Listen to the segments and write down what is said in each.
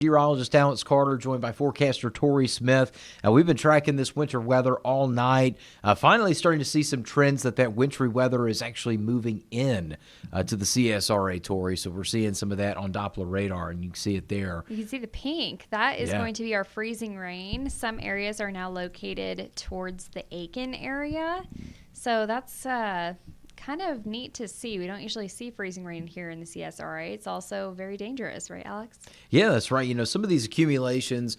Meteorologist Alex Carter, joined by forecaster Tori Smith. We've been tracking this winter weather all night. Finally starting to see some trends that wintry weather is actually moving in to the CSRA, Tori. So we're seeing some of that on Doppler radar, and you can see it there. You can see the pink. That is going to be our freezing rain. Some areas are now located towards the Aiken area. So that's kind of neat to see. We don't usually see freezing rain here in the CSRA. It's also very dangerous, right, Alex? Yeah, that's right. You know, some of these accumulations,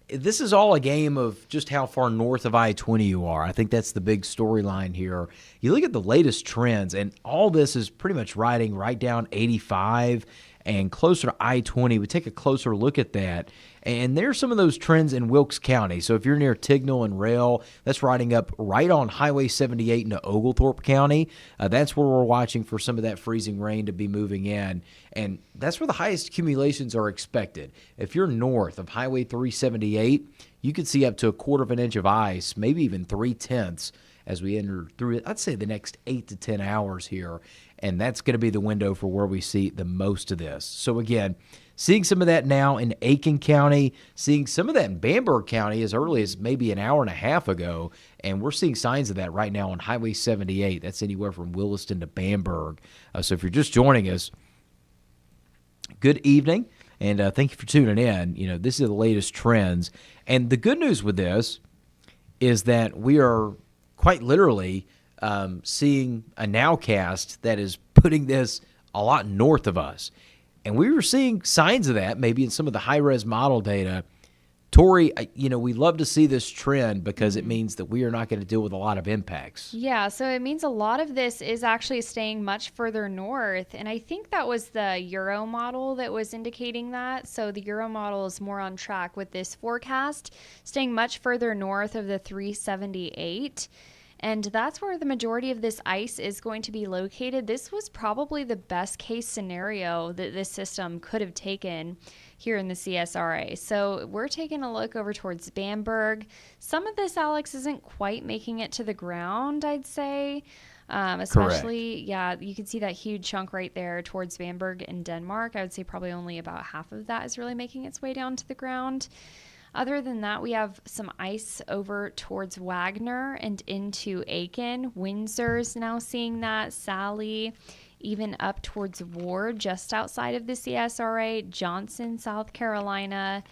this is all a game of just how far north of I-20 you are. I think that's the big storyline here. You look at the latest trends, and all this is pretty much riding right down 85 and closer to I-20. We take a closer look at that, and there's some of those trends in Wilkes County. So if you're near Tignall and Rail, that's riding up right on Highway 78 into Oglethorpe County. That's where we're watching for some of that freezing rain to be moving in, and that's where the highest accumulations are expected. If you're north of Highway 378, you could see up to 1/4 inch of ice, maybe even 3/10 as we enter through, I'd say, the next 8 to 10 hours here. And that's going to be the window for where we see the most of this. So, again, seeing some of that now in Aiken County, seeing some of that in Bamberg County as early as maybe an hour and a half ago. And we're seeing signs of that right now on Highway 78. That's anywhere from Williston to Bamberg. So if you're just joining us, good evening. And thank you for tuning in. You know, this is the latest trends. And the good news with this is that we are quite literally seeing a nowcast that is putting this a lot north of us. And we were seeing signs of that maybe in some of the high-res model data. Tori, you know, we love to see this trend because it means that we are not going to deal with a lot of impacts. Yeah, so it means a lot of this is actually staying much further north. And I think that was the Euro model that was indicating that. So the Euro model is more on track with this forecast, staying much further north of the 378. And that's where the majority of this ice is going to be located. This was probably the best case scenario that this system could have taken here in the CSRA. So we're taking a look over towards Bamberg. Some of this, Alex, isn't quite making it to the ground, I'd say. Especially, Correct. Yeah, you can see that huge chunk right there towards Bamberg in Denmark. I would say probably only about half of that is really making its way down to the ground. Other than that, we have some ice over towards Wagner and into Aiken. Windsor's now seeing that. Sally, even up towards Ward, just outside of the CSRA. Johnson, South Carolina.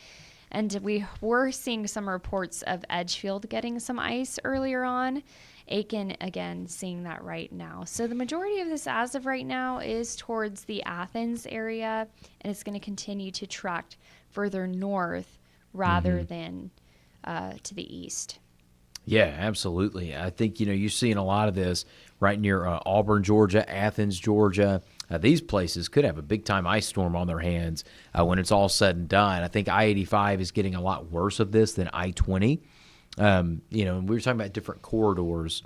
And we were seeing some reports of Edgefield getting some ice earlier on. Aiken, again, seeing that right now. So the majority of this as of right now is towards the Athens area, and it's going to continue to track further north rather than to the east. Yeah, absolutely. I think, you know, you're seeing a lot of this right near Auburn, Georgia, Athens, Georgia. These places could have a big-time ice storm on their hands when it's all said and done. I think I-85 is getting a lot worse of this than I-20. You know, and we were talking about different corridors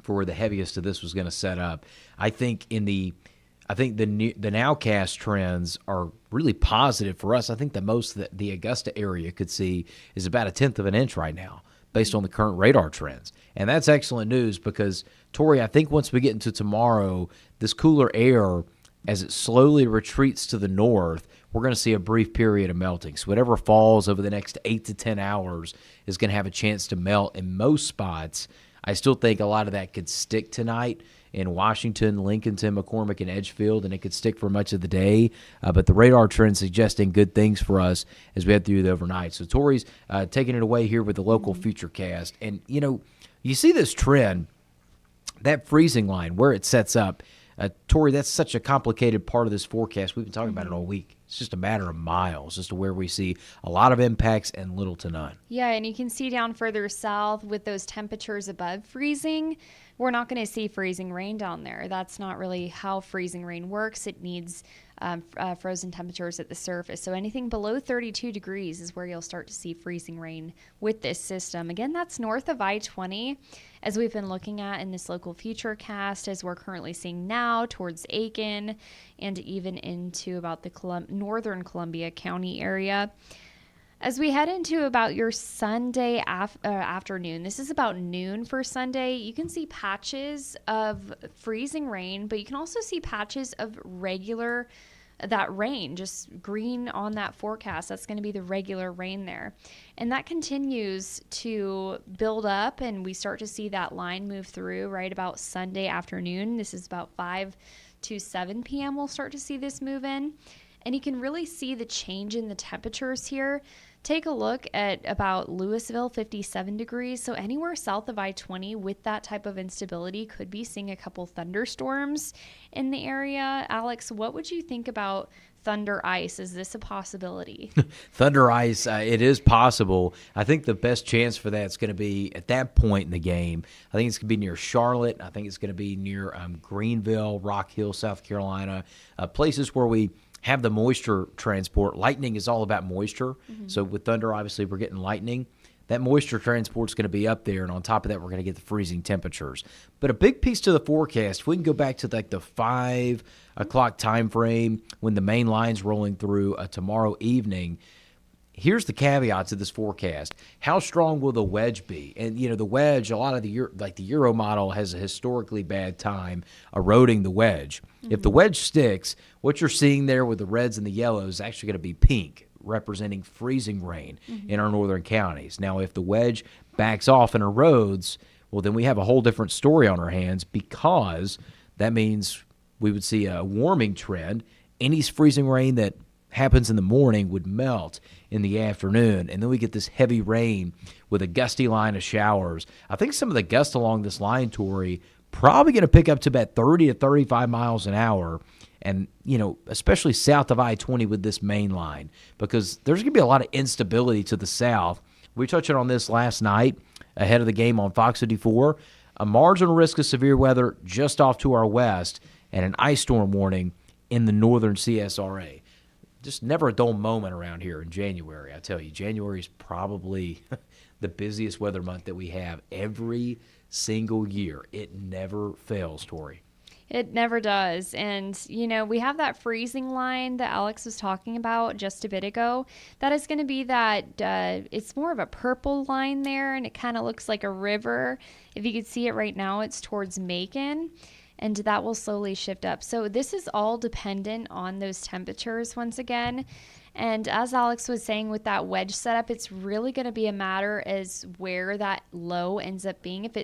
for where the heaviest of this was going to set up. I think the nowcast trends are really positive for us. I think the most that the Augusta area could see is about 1/10 of an inch right now based on the current radar trends. And that's excellent news because, Tori, I think once we get into tomorrow, this cooler air, as it slowly retreats to the north, we're going to see a brief period of melting. So whatever falls over the next 8 to 10 hours is going to have a chance to melt in most spots. I still think a lot of that could stick tonight in Washington, Lincolnton, McCormick, and Edgefield, and it could stick for much of the day. But the radar trend suggesting good things for us as we head through the overnight. So Tori's taking it away here with the local futurecast. And, you know, you see this trend, that freezing line, where it sets up. Tori, that's such a complicated part of this forecast. We've been talking about it all week. It's just a matter of miles as to where we see a lot of impacts and little to none. Yeah, and you can see down further south with those temperatures above freezing, we're not going to see freezing rain down there. That's not really how freezing rain works. It needs frozen temperatures at the surface. So anything below 32 degrees is where you'll start to see freezing rain with this system. Again, that's north of I-20, as we've been looking at in this local futurecast, as we're currently seeing now towards Aiken and even into about the northern Columbia County area. As we head into about your Sunday afternoon, this is about noon for Sunday, you can see patches of freezing rain, but you can also see patches of regular that rain, just green on that forecast. That's going to be the regular rain there. And that continues to build up, and we start to see that line move through right about Sunday afternoon. This is about 5 to 7 p.m. We'll start to see this move in. And you can really see the change in the temperatures here. Take a look at about Louisville, 57 degrees. So anywhere south of I-20 with that type of instability could be seeing a couple thunderstorms in the area. Alex, what would you think about thunder ice? Is this a possibility? Thunder ice, it is possible. I think the best chance for that is going to be at that point in the game. I think it's going to be near Charlotte. I think it's going to be near Greenville, Rock Hill, South Carolina, places where we have the moisture transport. Lightning is all about moisture. So with thunder, obviously, we're getting lightning. That moisture transport is going to be up there, and on top of that, we're going to get the freezing temperatures. But a big piece to the forecast, if we can go back to like the 5 o'clock time frame when the main line's rolling through tomorrow evening, here's the caveat to this forecast. How strong will the wedge be? And, the wedge, a lot of the Euro model has a historically bad time eroding the wedge. If the wedge sticks, what you're seeing there with the reds and the yellows is actually going to be pink, representing freezing rain in our northern counties. Now, if the wedge backs off and erodes, well, then we have a whole different story on our hands, because that means we would see a warming trend. Any freezing rain that happens in the morning would melt in the afternoon, and then we get this heavy rain with a gusty line of showers. I think some of the gusts along this line, Tori, probably going to pick up to about 30 to 35 miles an hour, and, especially south of I-20 with this main line, because there's going to be a lot of instability to the south. We touched on this last night ahead of the game on Fox 54. A marginal risk of severe weather just off to our west, and an ice storm warning in the northern CSRA. Just never a dull moment around here in January. I tell you, January is probably the busiest weather month that we have every single year. It never fails, Tori. It never does. And, we have that freezing line that Alex was talking about just a bit ago. That is going to be that, it's more of a purple line there, and it kind of looks like a river. If you could see it right now, it's towards Macon, and that will slowly shift up. So this is all dependent on those temperatures once again. And as Alex was saying with that wedge setup, it's really going to be a matter as where that low ends up being. If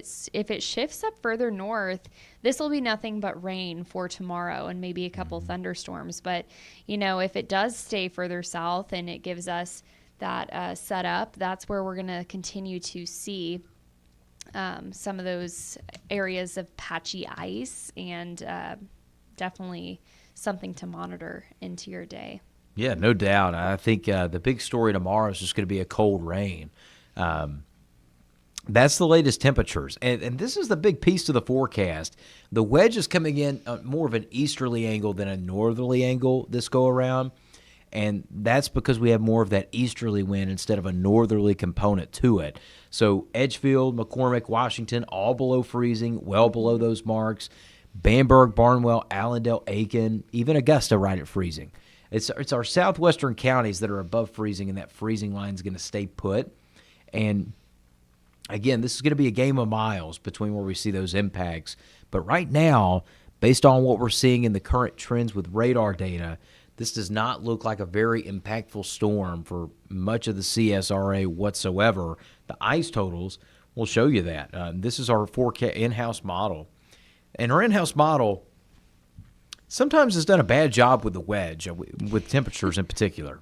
it shifts up further north, this will be nothing but rain for tomorrow and maybe a couple thunderstorms. But, if it does stay further south and it gives us that setup, that's where we're going to continue to see some of those areas of patchy ice, and definitely something to monitor into your day. Yeah, no doubt. I think the big story tomorrow is just going to be a cold rain. That's the latest temperatures. And this is the big piece to the forecast. The wedge is coming in more of an easterly angle than a northerly angle this go around. And that's because we have more of that easterly wind instead of a northerly component to it. So Edgefield, McCormick, Washington, all below freezing, well below those marks. Bamberg, Barnwell, Allendale, Aiken, even Augusta right at freezing. It's our southwestern counties that are above freezing, and that freezing line is going to stay put. And, again, this is going to be a game of miles between where we see those impacts. But right now, based on what we're seeing in the current trends with radar data, this does not look like a very impactful storm for much of the CSRA whatsoever. The ice totals will show you that. This is our forecast in-house model. And our in-house model sometimes has done a bad job with the wedge, with temperatures in particular.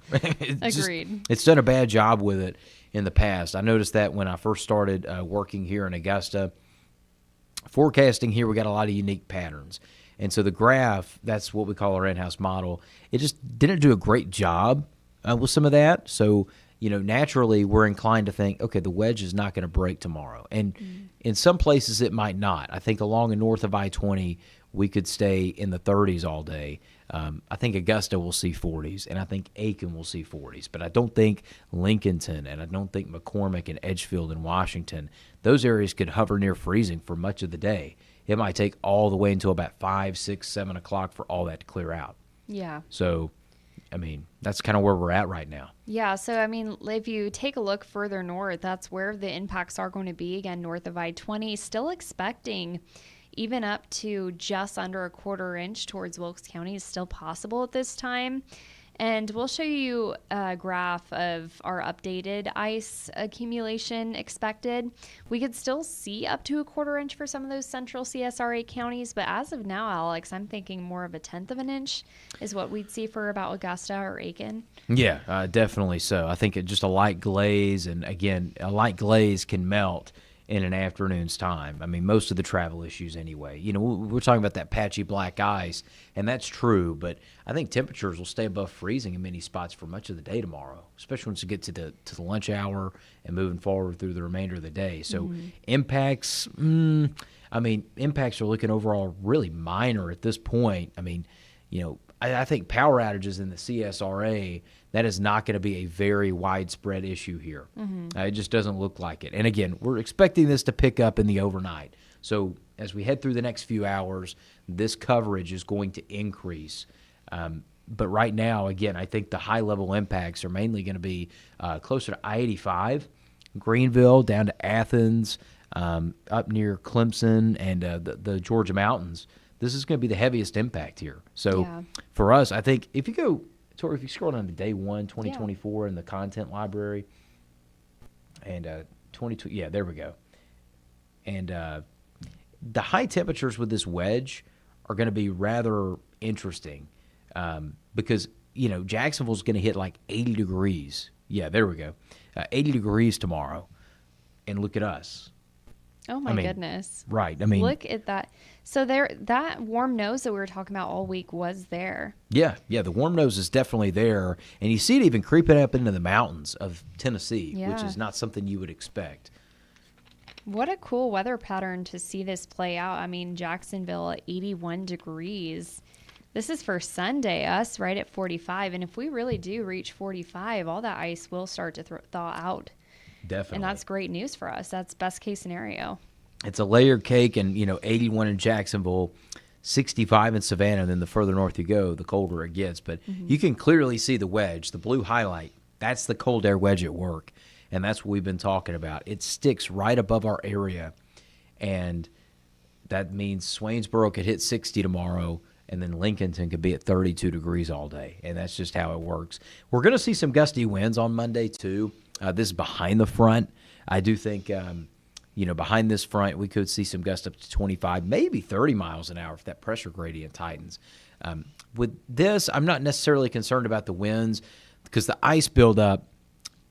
Agreed. It's done a bad job with it in the past. I noticed that when I first started working here in Augusta. Forecasting here, we got a lot of unique patterns. And so the graph, that's what we call our in-house model, it just didn't do a great job with some of that. So, naturally we're inclined to think, okay, the wedge is not going to break tomorrow. And in some places it might not. I think along and north of I-20, we could stay in the 30s all day. I think Augusta will see 40s, and I think Aiken will see 40s. But I don't think Lincolnton, and I don't think McCormick and Edgefield and Washington, those areas could hover near freezing for much of the day. It might take all the way until about 5, 6, 7 o'clock for all that to clear out. Yeah. So, that's kind of where we're at right now. Yeah, so, if you take a look further north, that's where the impacts are going to be, again, north of I-20. Still expecting even up to just under a quarter inch towards Wilkes County is still possible at this time. And we'll show you a graph of our updated ice accumulation expected. We could still see up to a quarter inch for some of those central CSRA counties, but as of now, Alex, I'm thinking more of a tenth of an inch is what we'd see for about Augusta or Aiken. Yeah, definitely so. I think just a light glaze, and again, a light glaze can melt in an afternoon's time. I mean, most of the travel issues anyway. You know, we're talking about that patchy black ice, and that's true, but I think temperatures will stay above freezing in many spots for much of the day tomorrow, especially once you get to the lunch hour and moving forward through the remainder of the day. So impacts, impacts are looking overall really minor at this point. I mean, you know, I think power outages in the CSRA, that is not going to be a very widespread issue here. It just doesn't look like it. And again, we're expecting this to pick up in the overnight. So as we head through the next few hours, this coverage is going to increase. But right now, again, I think the high-level impacts are mainly going to be closer to I-85, Greenville, down to Athens, up near Clemson, and the Georgia mountains. This is going to be the heaviest impact here. So for us, I think if you scroll down to day 1, 2024 in the content library, and 22, there we go. And the high temperatures with this wedge are going to be rather interesting because, you know, Jacksonville's going to hit like 80 degrees. Yeah, there we go. 80 degrees tomorrow. And look at us. Oh, my goodness. Right. I mean, look at that. So that warm nose that we were talking about all week was there. Yeah, the warm nose is definitely there. And you see it even creeping up into the mountains of Tennessee, which is not something you would expect. What a cool weather pattern to see this play out. I mean, Jacksonville at 81 degrees. This is for Sunday, us right at 45. And if we really do reach 45, all that ice will start to thaw out. Definitely. And that's great news for us. That's best case scenario. It's a layered cake, and, you know, 81 in Jacksonville, 65 in Savannah, and then the further north you go, the colder it gets. But you can clearly see the wedge, the blue highlight. That's the cold air wedge at work, and that's what we've been talking about. It sticks right above our area, and that means Swainsboro could hit 60 tomorrow, and then Lincolnton could be at 32 degrees all day, and that's just how it works. We're going to see some gusty winds on Monday, too. This is behind the front. I do think, behind this front, we could see some gusts up to 25, maybe 30 miles an hour if that pressure gradient tightens. With this, I'm not necessarily concerned about the winds because the ice buildup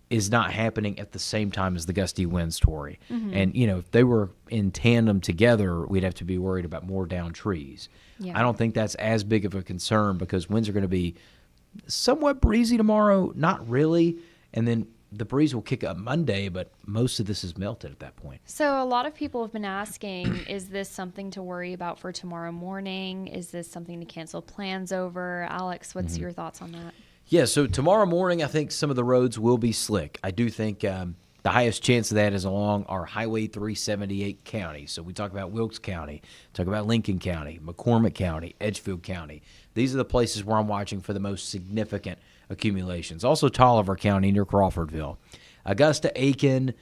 is not happening at the same time as the gusty winds, Tori. And, you know, if they were in tandem together, we'd have to be worried about more down trees. I don't think that's as big of a concern because winds are going to be somewhat breezy tomorrow, not really, and then the breeze will kick up Monday, but most of this is melted at that point. So a lot of people have been asking, is this something to worry about for tomorrow morning? Is this something to cancel plans over? Alex, what's your thoughts on that? Yeah, so tomorrow morning, I think some of the roads will be slick. I do think the highest chance of that is along our Highway 378 counties. So we talk about Wilkes County, talk about Lincoln County, McCormick County, Edgefield County. These are the places where I'm watching for the most significant accumulations. Also Tolliver County near Crawfordville. Augusta, Aiken.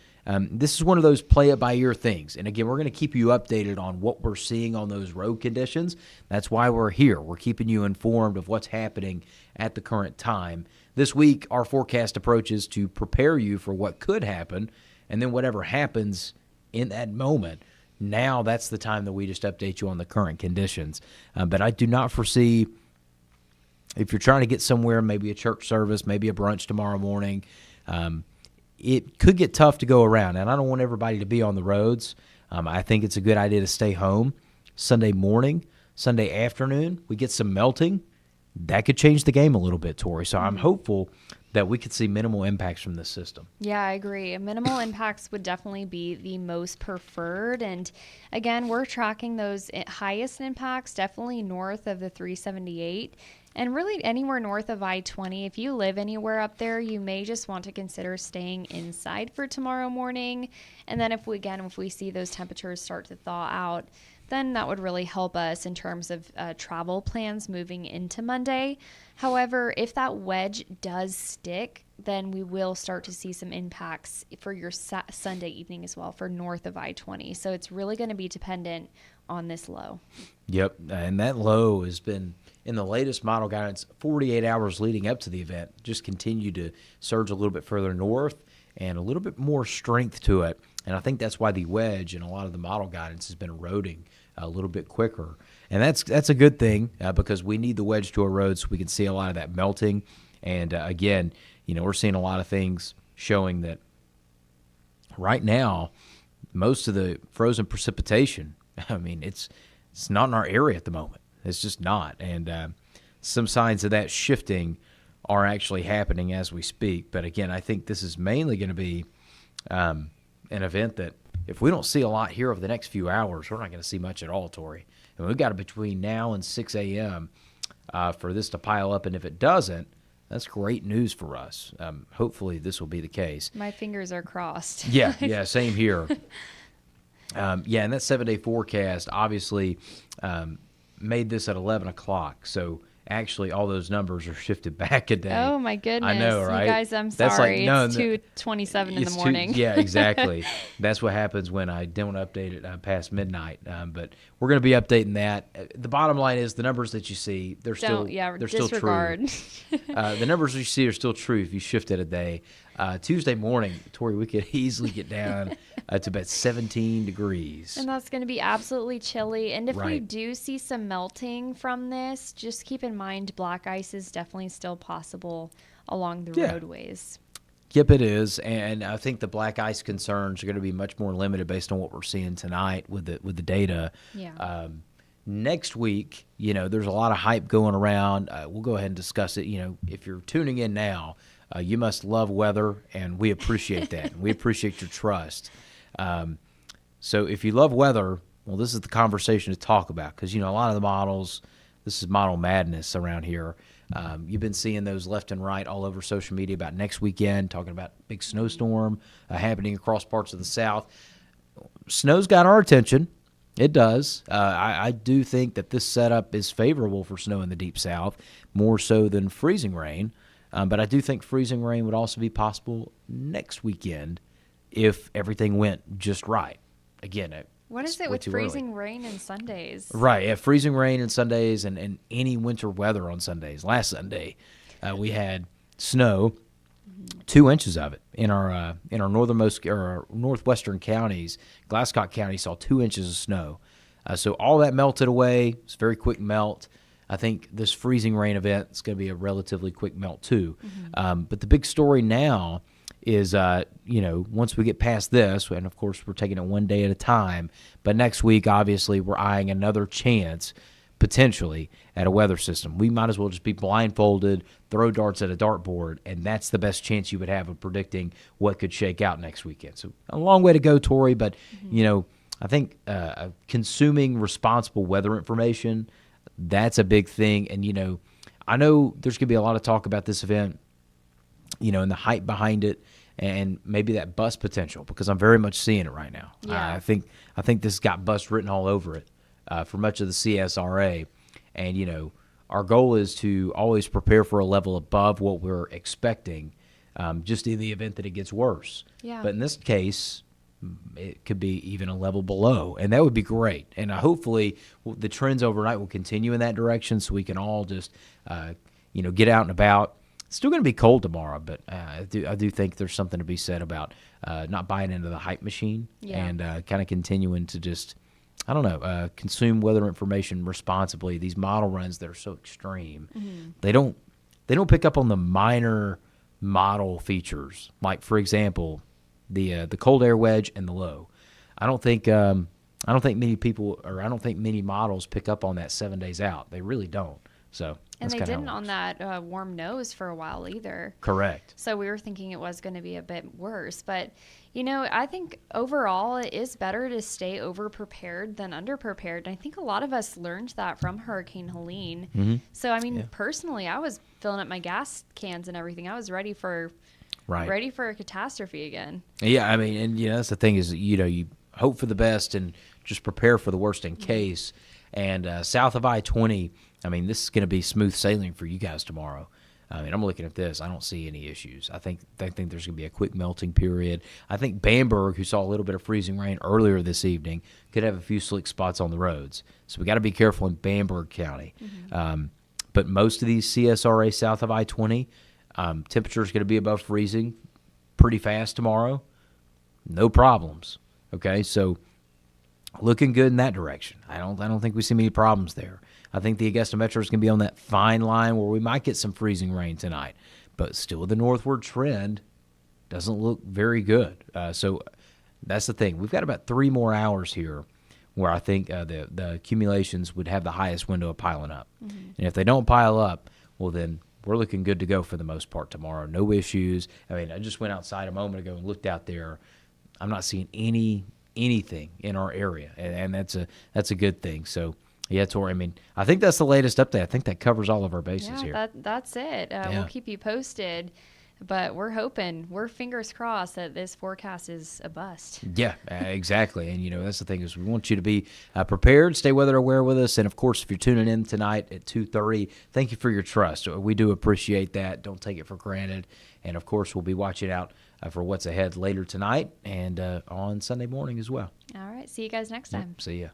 This is one of those play-it-by-ear things. And again, we're going to keep you updated on what we're seeing on those road conditions. That's why we're here. We're keeping you informed of what's happening at the current time. This week, our forecast approaches to prepare you for what could happen, and then whatever happens in that moment, now that's the time that we just update you on the current conditions. But I do not foresee, if you're trying to get somewhere, maybe a church service, maybe a brunch tomorrow morning, it could get tough to go around. And I don't want everybody to be on the roads. I think it's a good idea to stay home. Sunday morning, Sunday afternoon, we get some melting. That could change the game a little bit, Tori. So I'm hopeful that we could see minimal impacts from this system. Yeah, I agree. Minimal impacts would definitely be the most preferred. And again, we're tracking those highest impacts definitely north of the 378 and really anywhere north of I-20. If you live anywhere up there, you may just want to consider staying inside for tomorrow morning. And then if we see those temperatures start to thaw out, then that would really help us in terms of travel plans moving into Monday. However, if that wedge does stick then we will start to see some impacts for your Sunday evening as well for north of I-20. So it's really going to be dependent on this low. Yep, and that low has been, in the latest model guidance, 48 hours leading up to the event, just continued to surge a little bit further north and a little bit more strength to it. And I think that's why the wedge in a lot of the model guidance has been eroding a little bit quicker. And that's a good thing because we need the wedge to erode so we can see a lot of that melting. And again, we're seeing a lot of things showing that right now, most of the frozen precipitation, I mean, it's not in our area at the moment. It's just not. And some signs of that shifting are actually happening as we speak. But again, I think this is mainly going to be an event that if we don't see a lot here over the next few hours, we're not going to see much at all, Tori. And we've got it between now and 6 a.m. For this to pile up. And if it doesn't, that's great news for us. Hopefully this will be the case. My fingers are crossed. Yeah, same here. And that 7-day forecast obviously made this at 11 o'clock. So actually all those numbers are shifted back a day. Oh, my goodness. I know, right? You guys, I'm sorry. It's 2:27 in the morning. Yeah, exactly. That's what happens when I don't update it past midnight. But we're going to be updating that. The bottom line is the numbers that you see, they're still disregard. Still true. The numbers you see are still true if you shift it a day. Tuesday morning, Tori, we could easily get down to about 17 degrees. And that's going to be absolutely chilly. And if we Right. do see some melting from this, just keep in mind black ice is definitely still possible along the roadways. Yep, it is. And I think the black ice concerns are going to be much more limited based on what we're seeing tonight with the data. Yeah. Next week, there's a lot of hype going around. We'll go ahead and discuss it. If you're tuning in now, you must love weather, and we appreciate that. We appreciate your trust. So if you love weather, well, this is the conversation to talk about because, a lot of the models, this is model madness around here. You've been seeing those left and right all over social media about next weekend, talking about big snowstorm happening across parts of the South. Snow's got our attention. It does. I do think that this setup is favorable for snow in the Deep South, more so than freezing rain. But I do think freezing rain would also be possible next weekend if everything went just right. Again, what is it with freezing rain and Sundays? Right, yeah, freezing rain and Sundays and any winter weather on Sundays. Last Sunday, we had snow, 2 inches of it in our northernmost or northwestern counties. Glasscock County saw 2 inches of snow. So all that melted away. It's a very quick melt. I think this freezing rain event is going to be a relatively quick melt too. But the big story now is, once we get past this, and of course we're taking it one day at a time, but next week, obviously, we're eyeing another chance, potentially, at a weather system. We might as well just be blindfolded, throw darts at a dartboard, and that's the best chance you would have of predicting what could shake out next weekend. So a long way to go, Tori, but, I think consuming responsible weather information, that's a big thing. And, I know there's going to be a lot of talk about this event, and the hype behind it and maybe that bust potential because I'm very much seeing it right now. Yeah. I think this got bust written all over it for much of the CSRA. And, our goal is to always prepare for a level above what we're expecting just in the event that it gets worse. Yeah. But in this case, it could be even a level below, and that would be great. And hopefully the trends overnight will continue in that direction so we can all just, get out and about. It's still going to be cold tomorrow, but I do think there's something to be said about not buying into the hype machine and kind of continuing to just, consume weather information responsibly. These model runs that are so extreme, they don't pick up on the minor model features. Like, for example, the cold air wedge and the low. I don't think many people, or I don't think many models pick up on that 7 days out. They really don't. So and they didn't on that warm nose for a while either. Correct. So we were thinking it was going to be a bit worse, but I think overall it is better to stay over prepared than under prepared. And I think a lot of us learned that from Hurricane Helene. So personally, I was filling up my gas cans and everything. I was ready for a catastrophe again. Yeah, and that's the thing is, you hope for the best and just prepare for the worst in case. And south of I-20, this is going to be smooth sailing for you guys tomorrow. I mean, I'm looking at this. I don't see any issues. I think there's going to be a quick melting period. I think Bamberg, who saw a little bit of freezing rain earlier this evening, could have a few slick spots on the roads. So we got to be careful in Bamberg County. But most of these CSRA south of I-20, temperature is going to be above freezing pretty fast tomorrow. No problems. Okay, so looking good in that direction. I don't think we see many problems there. I think the Augusta Metro is going to be on that fine line where we might get some freezing rain tonight, but still the northward trend doesn't look very good. So that's the thing. We've got about 3 more hours here where I think the accumulations would have the highest window of piling up. And if they don't pile up, well, then we're looking good to go for the most part tomorrow. No issues. I mean, I just went outside a moment ago and looked out there. I'm not seeing anything in our area, and that's a good thing. So, yeah, Tori, I mean, I think that's the latest update. I think that covers all of our bases here. That's it. We'll keep you posted. But we're fingers crossed that this forecast is a bust. Yeah, exactly. And, that's the thing is we want you to be prepared, stay weather aware with us. And, of course, if you're tuning in tonight at 2:30, thank you for your trust. We do appreciate that. Don't take it for granted. And, of course, we'll be watching out for what's ahead later tonight and on Sunday morning as well. All right. See you guys next time. Yep, see ya.